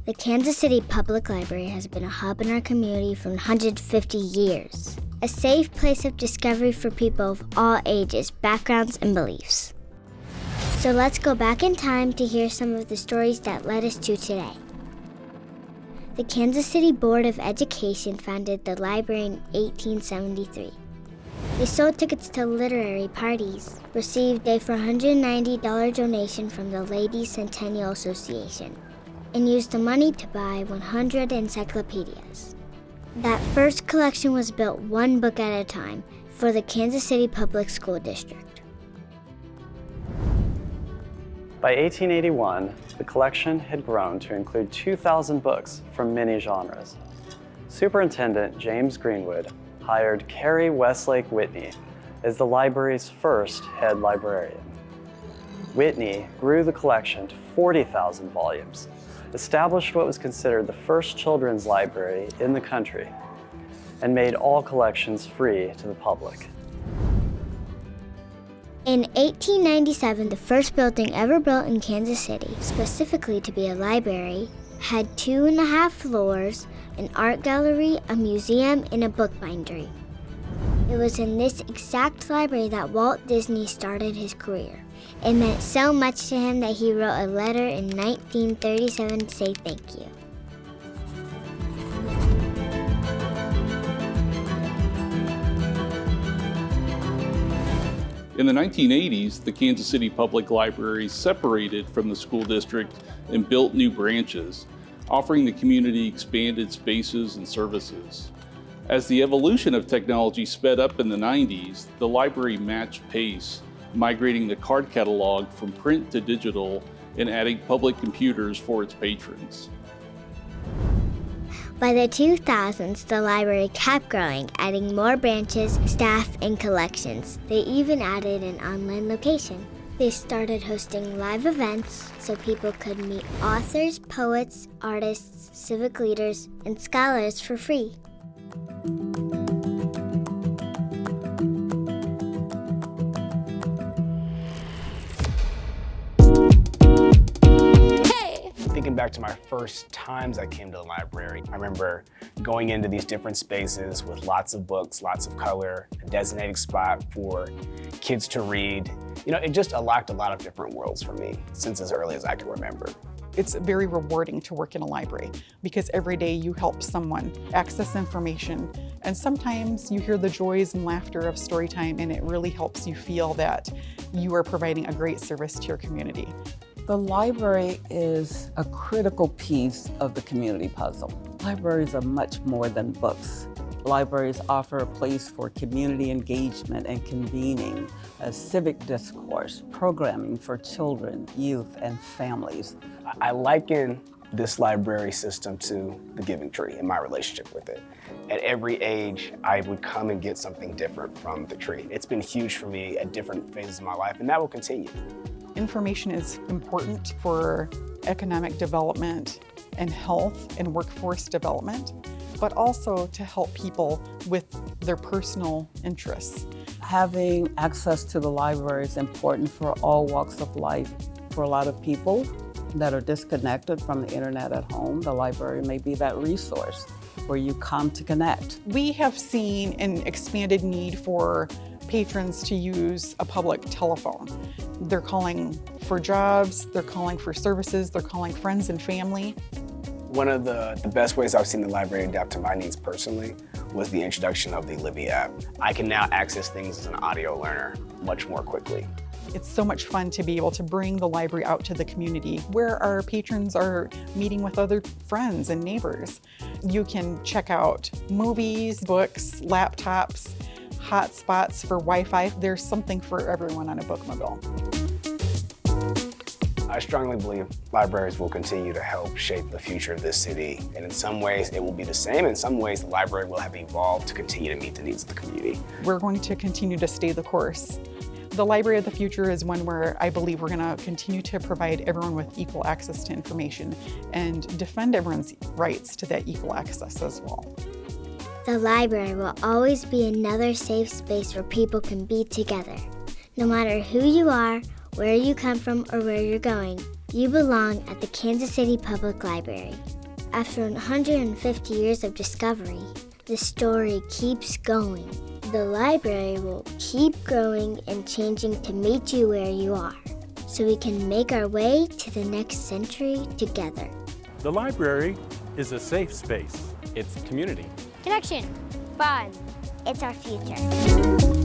The Kansas City Public Library has been a hub in our community for 150 years. A safe place of discovery for people of all ages, backgrounds, and beliefs. So let's go back in time to hear some of the stories that led us to today. The Kansas City Board of Education founded the library in 1873. They sold tickets to literary parties, received a $490 donation from the Ladies Centennial Association, and used the money to buy 100 encyclopedias. That first collection was built one book at a time for the Kansas City Public School District. By 1881, the collection had grown to include 2,000 books from many genres. Superintendent James Greenwood hired Carrie Westlake Whitney as the library's first head librarian. Whitney grew the collection to 40,000 volumes, established what was considered the first children's library in the country, and made all collections free to the public. In 1897, the first building ever built in Kansas City, specifically to be a library, had 2.5 floors, an art gallery, a museum, and a bookbindery. It was in this exact library that Walt Disney started his career. It meant so much to him that he wrote a letter in 1937 to say thank you. In the 1980s, the Kansas City Public Library separated from the school district and built new branches, offering the community expanded spaces and services. As the evolution of technology sped up in the 90s, the library matched pace, migrating the card catalog from print to digital and adding public computers for its patrons. By the 2000s, the library kept growing, adding more branches, staff, and collections. They even added an online location. They started hosting live events so people could meet authors, poets, artists, civic leaders, and scholars for free. Thinking back to my first times I came to the library, I remember going into these different spaces with lots of books, lots of color, a designated spot for kids to read. You know, it just unlocked a lot of different worlds for me since as early as I can remember. It's very rewarding to work in a library because every day you help someone access information, and sometimes you hear the joys and laughter of story time, and it really helps you feel that you are providing a great service to your community. The library is a critical piece of the community puzzle. Libraries are much more than books. Libraries offer a place for community engagement and convening, a civic discourse, programming for children, youth, and families. I liken this library system to the Giving Tree and my relationship with it. At every age, I would come and get something different from the tree. It's been huge for me at different phases of my life, and that will continue. Information is important for economic development and health and workforce development, but also to help people with their personal interests. Having access to the library is important for all walks of life. For a lot of people that are disconnected from the internet at home, the library may be that resource where you come to connect. We have seen an expanded need for patrons to use a public telephone. They're calling for jobs, they're calling for services, they're calling friends and family. One of the best ways I've seen the library adapt to my needs personally was the introduction of the Libby app. I can now access things as an audio learner much more quickly. It's so much fun to be able to bring the library out to the community where our patrons are meeting with other friends and neighbors. You can check out movies, books, laptops, hotspots for Wi-Fi. There's something for everyone on a bookmobile. I strongly believe libraries will continue to help shape the future of this city. And in some ways it will be the same. In some ways the library will have evolved to continue to meet the needs of the community. We're going to continue to stay the course. The Library of the Future is one where I believe we're going to continue to provide everyone with equal access to information and defend everyone's rights to that equal access as well. The library will always be another safe space where people can be together. No matter who you are, where you come from, or where you're going, You belong at the Kansas City Public Library. After 150 years of discovery, the story keeps going. The library will keep growing and changing to meet you where you are, so we can make our way to the next century together. The library is a safe space. It's community. Connection. Fun. It's our future.